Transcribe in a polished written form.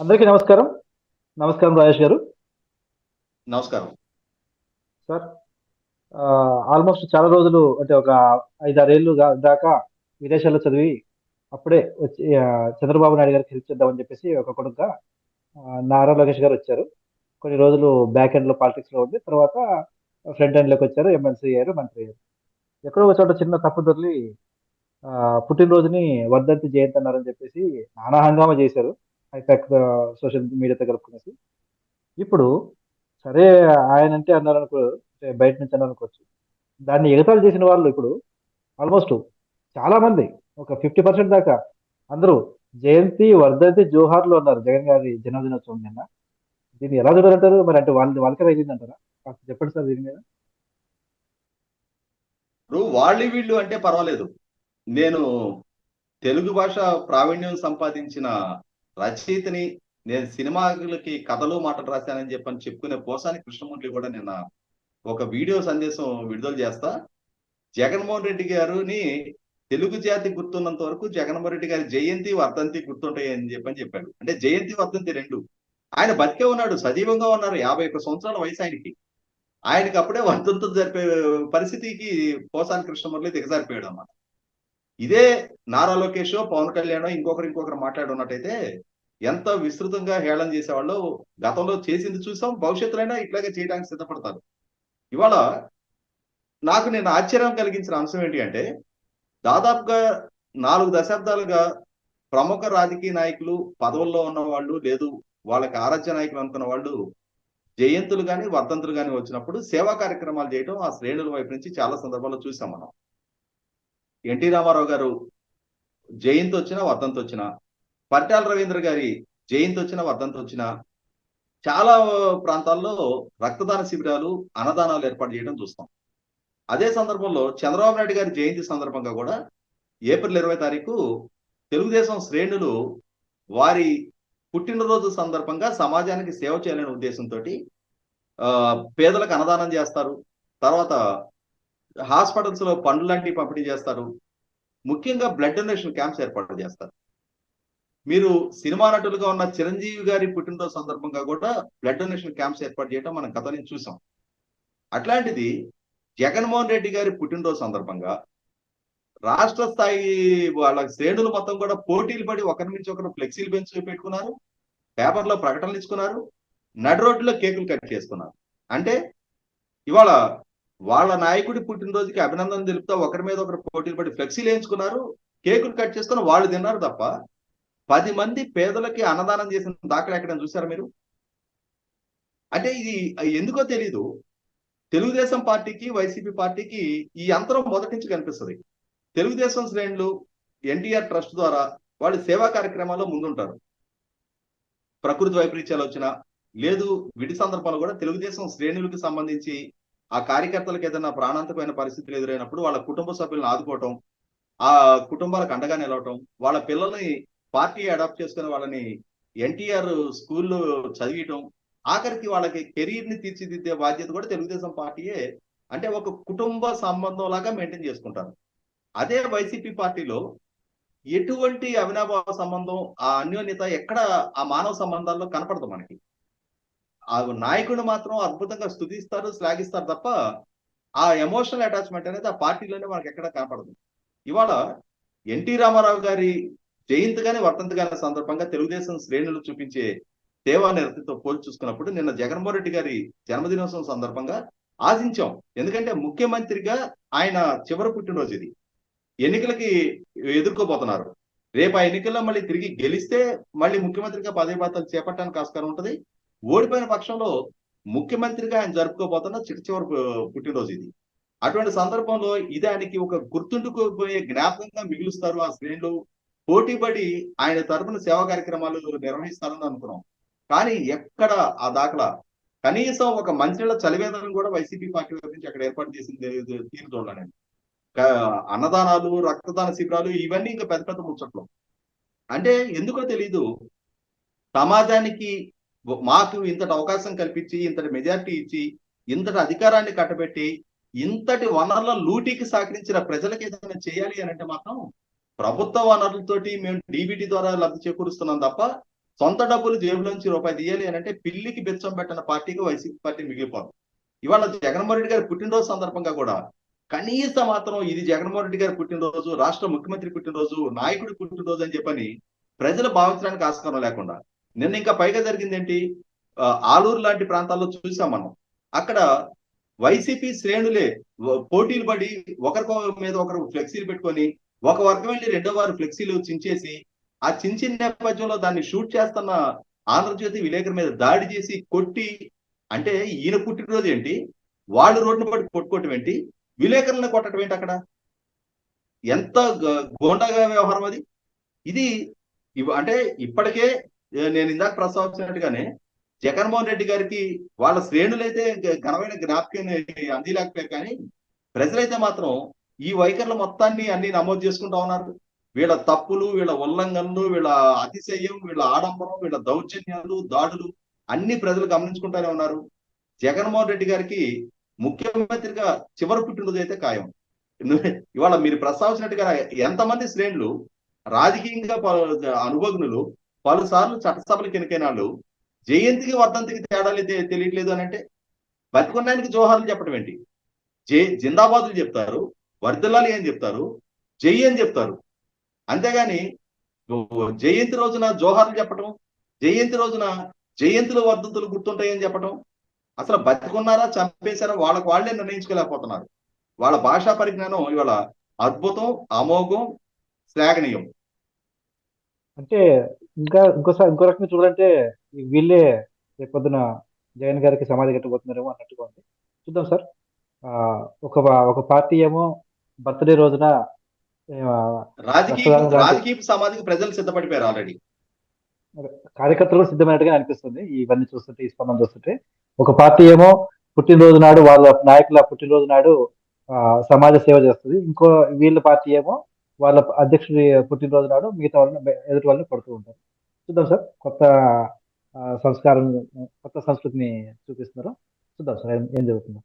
అందరికీ నమస్కారం. నమస్కారం రాజేష్ గారు. నమస్కారం. సార్, ఆల్మోస్ట్ చాలా రోజులు అంటే ఒక 5, 6 ఏళ్ళు దాకా విదేశాల్లో చదివి అప్పుడే వచ్చి చంద్రబాబు నాయుడు గారికి హెల్ప్ చేద్దామని చెప్పేసి ఒక కొడుకుగా నారా లోకేష్ గారు వచ్చారు. కొన్ని రోజులు బ్యాక్ ఎండ్ లో పాలిటిక్స్ లో ఉండి తర్వాత ఫ్రంట్ ఎండ్ లోకి వచ్చారు. ఎమ్మెల్సీ అయ్యారు, మంత్రి అయ్యారు. ఎక్కడో ఒక చోట చిన్న తప్పు దొర్లి ఆ, పుట్టినరోజుని వర్ధంతి జయంతి అన్నారని చెప్పేసి నానా హంగామా చేశారు. హైపాక్ సోషల్ మీడియాతో కలుపుకునేసి ఇప్పుడు సరే ఆయన అంటే అన్నారు అనుకో, అంటే బయట నుంచి అన్నారు అనుకోవచ్చు. దాన్ని ఎగతాళి చేసిన వాళ్ళు ఇప్పుడు ఆల్మోస్ట్ చాలా మంది, ఒక 50% దాకా అందరూ జయంతి వర్ధంతి జోహార్లు అన్నారు జగన్ గారి జన్మదినోత్సవం నిన్న. దీన్ని ఎలా చూడాలంటారు మరి? అంటే వాళ్ళకే తగిలింది అంటారా? కాస్త చెప్పండి సార్ దీని మీద. ఇప్పుడు వాళ్ళు వీళ్ళు అంటే పర్వాలేదు. నేను తెలుగు భాష ప్రావీణ్యం సంపాదించిన రచయితని, నేను సినిమాలకి కథలు మాటలు రాశానని చెప్పని చెప్పుకునే పోసాని కృష్ణమూర్తి కూడా నిన్న ఒక వీడియో సందేశం విడుదల చేస్తా, జగన్మోహన్ రెడ్డి గారిని తెలుగు జాతి గుర్తున్నంత వరకు జగన్మోహన్ రెడ్డి గారి జయంతి వర్ధంతి గుర్తుంటాయి అని చెప్పాడు. అంటే జయంతి వర్ధంతి రెండు. ఆయన బతికే ఉన్నాడు, సజీవంగా ఉన్నారు. 51 సంవత్సరాల వయసు ఆయనకి. ఆయనకి అప్పుడే వర్ధంతులు జరిపే పరిస్థితికి పోసాని కృష్ణమురళి దిగజారిపోయాడు అన్నమాట. ఇదే నారా లోకేష్, పవన్ కళ్యాణ్ ఇంకొకరు మాట్లాడున్నట్టయితే ఎంత విస్తృతంగా హేళన చేసేవాళ్ళు గతంలో చేసింది చూసాం. భవిష్యత్తులైనా ఇట్లాగే చేయడానికి సిద్ధపడతారు. ఇవాళ నాకు నేను ఆశ్చర్యం కలిగించిన అంశం ఏంటి అంటే, దాదాపుగా 4 దశాబ్దాలుగా ప్రముఖ రాజకీయ నాయకులు, పదవుల్లో ఉన్న వాళ్ళు, లేదు వాళ్ళకి ఆరాధ్య నాయకులు అనుకున్న వాళ్ళు జయంతులు గాని వర్ధంతులు గాని వచ్చినప్పుడు సేవా కార్యక్రమాలు చేయడం ఆ శ్రేణుల వైపు నుంచి చాలా సందర్భాల్లో చూసాం మనం. ఎన్టీ రామారావు గారు జయంతి వచ్చినా వర్ధంతి వచ్చినా, పరిటాల రవీంద్ర గారి జయంతి వచ్చినా వర్ధంతి వచ్చినా చాలా ప్రాంతాల్లో రక్తదాన శిబిరాలు, అన్నదానాలు ఏర్పాటు చేయడం చూస్తాం. అదే సందర్భంలో చంద్రబాబు నాయుడు గారి జయంతి సందర్భంగా కూడా ఏప్రిల్ 20 తారీఖు తెలుగుదేశం శ్రేణులు వారి పుట్టినరోజు సందర్భంగా సమాజానికి సేవ చేయాలనే ఉద్దేశంతో పేదలకు అన్నదానం చేస్తారు. తర్వాత హాస్పిటల్స్ లో పండ్లు లాంటివి పంపిణీ చేస్తారు. ముఖ్యంగా బ్లడ్ డొనేషన్ క్యాంప్స్ ఏర్పాటు చేస్తారు. మీరు సినిమా నటులుగా ఉన్న చిరంజీవి గారి పుట్టినరోజు సందర్భంగా కూడా బ్లడ్ డొనేషన్ క్యాంప్స్ ఏర్పాటు చేయడం మనం గత నుంచి చూసాం. అట్లాంటిది జగన్మోహన్ రెడ్డి గారి పుట్టినరోజు సందర్భంగా రాష్ట్ర స్థాయి వాళ్ళ శ్రేణులు మొత్తం కూడా పోటీలు పడి ఒకరి నుంచి ఒకరు ఫ్లెక్సీలు పెట్టుకున్నారు, పేపర్లో ప్రకటనలు ఇచ్చుకున్నారు, నడి రోడ్డులో కేకులు కట్ చేసుకున్నారు. అంటే ఇవాళ వాళ్ళ నాయకుడి పుట్టినరోజుకి అభినందన తెలుపుతా ఒకరి మీద ఒకరు పోటీలు పడి ఫ్లెక్సీలు వేయించుకున్నారు, కేకులు కట్ చేసుకుని వాళ్ళు తిన్నారు తప్ప 10 మంది పేదలకి అన్నదానం చేసిన దాఖలు ఎక్కడైనా చూసారా మీరు? అంటే ఇది ఎందుకో తెలీదు, తెలుగుదేశం పార్టీకి వైసీపీ పార్టీకి ఈ అంతరం మొదటి నుంచి కనిపిస్తుంది. తెలుగుదేశం శ్రేణులు ఎన్టీఆర్ ట్రస్ట్ ద్వారా వాళ్ళు సేవా కార్యక్రమాల్లో ముందుంటారు. ప్రకృతి వైపరీత్యాలు వచ్చినా, లేదు విడి సందర్భాలు కూడా తెలుగుదేశం శ్రేణులకు సంబంధించి ఆ కార్యకర్తలకు ఏదైనా ప్రాణాంతకమైన పరిస్థితులు ఎదురైనప్పుడు వాళ్ళ కుటుంబ సభ్యులను ఆదుకోవటం, ఆ కుటుంబాలకు అండగా నిలవటం, వాళ్ళ పిల్లల్ని పార్టీ అడాప్ట్ చేసుకుని వాళ్ళని ఎన్టీఆర్ స్కూల్లో చదివటం, ఆఖరికి వాళ్ళకి కెరీర్ ని తీర్చిదిద్దే బాధ్యత కూడా తెలుగుదేశం పార్టీయే. అంటే ఒక కుటుంబ సంబంధం లాగా మెయింటైన్ చేసుకుంటారు. అదే వైసీపీ పార్టీలో ఎటువంటి అవినాభావ సంబంధం, ఆ అన్యోన్యత ఎక్కడ ఆ మానవ సంబంధాల్లో కనపడదు మనకి. ఆ నాయకుడు మాత్రం అద్భుతంగా స్తుతిస్తారు, శ్లాఘిస్తారు తప్ప ఆ ఎమోషనల్ అటాచ్మెంట్ అనేది ఆ పార్టీలోనే మనకి ఎక్కడ కనపడదు. ఇవాళ ఎన్టీ రామారావు గారి జయంతి గాని వర్ధంతి గాని సందర్భంగా తెలుగుదేశం శ్రేణులు చూపించే సేవా నిరతితో పోల్చి చూసుకున్నప్పుడు నిన్న జగన్మోహన్ రెడ్డి గారి జన్మదినోత్సవం సందర్భంగా ఆశించాం. ఎందుకంటే ముఖ్యమంత్రిగా ఆయన చివరి పుట్టినరోజు ఇది. ఎన్నికలకి ఎదుర్కోబోతున్నారు. రేపు ఆ ఎన్నికల్లో మళ్ళీ తిరిగి గెలిస్తే మళ్ళీ ముఖ్యమంత్రిగా పదవి బాధ్యతలు చేపట్టడానికి ఆస్కారం ఉంటుంది. ఓడిపోయిన పక్షంలో ముఖ్యమంత్రిగా ఆయన జరుపుకోబోతున్న చివరి పుట్టినరోజు ఇది. అటువంటి సందర్భంలో ఇది ఆయనకి ఒక గుర్తుండుకోబోయే జ్ఞాపకంగా మిగులుస్తారు ఆ శ్రేణులు. పోటీపడి ఆయన తరపున సేవా కార్యక్రమాలు నిర్వహిస్తారని అనుకున్నాం. కానీ ఎక్కడ ఆ దాఖలా, కనీసం ఒక మంచినీళ్ళ చలివేంద్రం కూడా వైసీపీ పార్టీ వైపు నుంచి అక్కడ ఏర్పాటు చేసింది తీరు చూడాలని. అన్నదానాలు, రక్తదాన శిబిరాలు ఇవన్నీ ఇంకా పెద్ద పెద్ద ముచ్చట్లు. అంటే ఎందుకో తెలీదు, సమాజానికి మాకు ఇంతటి అవకాశం కల్పించి, ఇంతటి మెజారిటీ ఇచ్చి, ఇంతటి అధికారాన్ని కట్టబెట్టి, ఇంతటి వనరుల లూటీకి సహకరించిన ప్రజలకు ఏదైనా చేయాలి అని అంటే మాత్రం ప్రభుత్వ వనరులతోటి మేము డీబీటీ ద్వారా లబ్ధి చేకూరుస్తున్నాం తప్ప సొంత డబ్బులు జేబులోంచి రూపాయి తీయాలి అని అంటే పిల్లికి బెచ్చం పెట్టిన పార్టీకి వైసీపీ పార్టీ మిగిలిపోతుంది. ఇవాళ జగన్మోహన్ రెడ్డి గారి పుట్టినరోజు సందర్భంగా కూడా కనీస మాత్రం ఇది జగన్మోహన్ రెడ్డి గారి పుట్టినరోజు, రాష్ట్ర ముఖ్యమంత్రి పుట్టినరోజు, నాయకుడి పుట్టినరోజు అని చెప్పని ప్రజలు భావించడానికి ఆస్కారం లేకుండా నిన్న ఇంకా పైగా జరిగింది ఏంటి, ఆలూరు లాంటి ప్రాంతాల్లో చూసాం మనం. అక్కడ వైసీపీ శ్రేణులే పోటీలు పడి ఒకరి మీద ఒకరు ఫ్లెక్సీలు పెట్టుకొని ఒక వర్గం వెళ్ళి రెండో వారు ఫ్లెక్సీలు చించేసి ఆ చించిన నేపథ్యంలో దాన్ని షూట్ చేస్తున్న ఆంధ్రజ్యోతి విలేకరు మీద దాడి చేసి కొట్టి, అంటే ఈయన పుట్టినరోజు ఏంటి, వాళ్ళు రోడ్డును పడి కొట్టుకోవటం ఏంటి, విలేకరులను కొట్టడం ఏంటి, అక్కడ ఎంత గోండాగా వ్యవహారం అది. ఇది అంటే ఇప్పటికే నేను ఇందాక ప్రస్తావించినట్టుగానే జగన్మోహన్ రెడ్డి గారికి వాళ్ళ శ్రేణులైతే ఘనమైన జ్ఞాపకం అందిలేకపోయారు, కానీ ప్రజలైతే మాత్రం ఈ వైఖరుల మొత్తాన్ని అన్ని నమోదు చేసుకుంటా ఉన్నారు. వీళ్ళ తప్పులు, వీళ్ళ ఉల్లంఘనలు, వీళ్ళ అతిశయం, వీళ్ళ ఆడంబరం, వీళ్ళ దౌర్జన్యాలు, దాడులు అన్ని ప్రజలు గమనించుకుంటానే ఉన్నారు. జగన్మోహన్ రెడ్డి గారికి ముఖ్యమంత్రిగా చివరి పుట్టినరోజు అయితే ఖాయం. ఇవాళ మీరు ప్రస్తావించినట్టుగా ఎంతమంది శ్రేణులు రాజకీయంగా అనుభవజ్ఞులు పలుసార్లు చట్టసభలకు ఎన్నికైన వాళ్ళు జయంతికి వర్ధంతికి తేడాలు తెలియట్లేదు అని అంటే బతికున్నానికి జోహార్లు చెప్పడం ఏంటి, జిందాబాదులు చెప్తారు, వర్ధిల్లాలి అని చెప్తారు, జై అని చెప్తారు. అంతేగాని జయంతి రోజున జోహార్లు చెప్పటం, జయంతి రోజున జయంతులు వర్ధంతులు గుర్తుంటాయని చెప్పటం, అసలు బతికున్నారా చంపేశారా వాళ్ళే నిర్ణయించుకోలేకపోతున్నారు. వాళ్ళ భాషా పరిజ్ఞానం ఇవాళ అద్భుతం, అమోఘం, శ్లాఘనీయం. అంటే ఇంకో రకంగా చూడాలంటే వీళ్ళే రేపొద్దున జగన్ గారికి సమాధి కట్టబోతున్నారేమో అన్నట్టుగా ఉంది. చూద్దాం సార్. ఒక పార్టీ ఏమో బర్త్డే రోజున రాజకీయ సమాధికి ప్రజలు సిద్ధపడిపోయారు ఆల్రెడీ. కార్యకర్తలు సిద్ధమైనట్టుగా అనిపిస్తుంది ఇవన్నీ చూస్తుంటే, ఈ స్పందన చూస్తుంటే. ఒక పార్టీ ఏమో పుట్టినరోజు నాడు వాళ్ళ నాయకుల పుట్టినరోజు నాడు సమాజ సేవ చేస్తుంది. వీళ్ళ పార్టీ ఏమో వాళ్ళ అధ్యక్షుడి పుట్టినరోజు నాడు మిగతా వాళ్ళని ఎదుటి వాళ్ళని కొడుతూ ఉంటారు. చూద్దాం సార్. కొత్త సంస్కారం, కొత్త సంస్కృతిని చూపిస్తున్నారు. చూద్దాం సార్ ఏం జరుగుతుందో.